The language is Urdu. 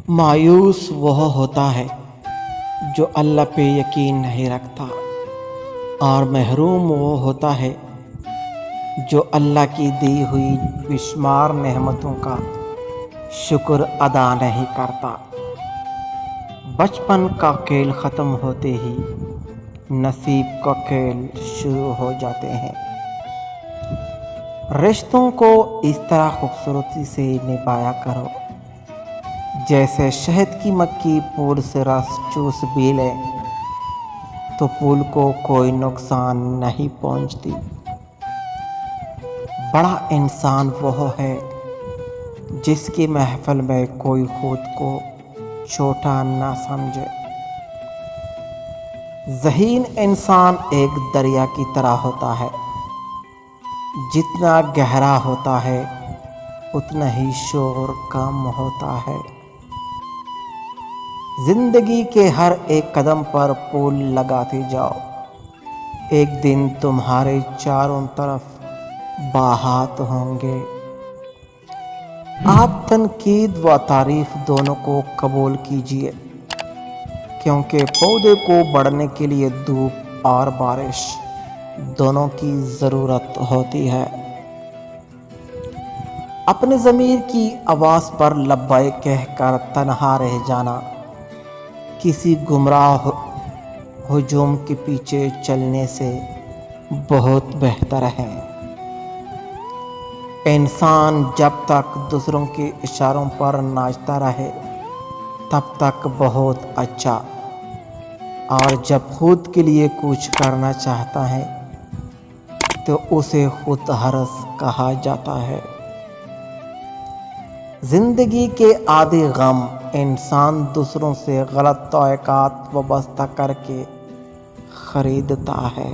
مایوس وہ ہوتا ہے جو اللہ پہ یقین نہیں رکھتا، اور محروم وہ ہوتا ہے جو اللہ کی دی ہوئی بے شمار نعمتوں کا شکر ادا نہیں کرتا۔ بچپن کا کھیل ختم ہوتے ہی نصیب کا کھیل شروع ہو جاتے ہیں۔ رشتوں کو اس طرح خوبصورتی سے نبھایا کرو جیسے شہد کی مکھی پھول سے رس چوس بھی لے تو پھول کو کوئی نقصان نہیں پہنچتی۔ بڑا انسان وہ ہے جس کی محفل میں کوئی خود کو چھوٹا نہ سمجھے۔ ذہین انسان ایک دریا کی طرح ہوتا ہے، جتنا گہرا ہوتا ہے اتنا ہی شور کم ہوتا ہے۔ زندگی کے ہر ایک قدم پر پھول لگاتے جاؤ، ایک دن تمہارے چاروں طرف باغات ہوں گے۔ آپ تنقید و تعریف دونوں کو قبول کیجیے، کیونکہ پودے کو بڑھنے کے لیے دھوپ اور بارش دونوں کی ضرورت ہوتی ہے۔ اپنے ضمیر کی آواز پر لبیک کہہ کر تنہا رہ جانا کسی گمراہ ہجوم کے پیچھے چلنے سے بہت بہتر ہے۔ انسان جب تک دوسروں کے اشاروں پر ناچتا رہے تب تک بہت اچھا، اور جب خود کے لیے کچھ کرنا چاہتا ہے تو اسے خود غرض کہا جاتا ہے۔ زندگی کے آدھے غم انسان دوسروں سے غلط توقعات وابستہ کر کے خریدتا ہے۔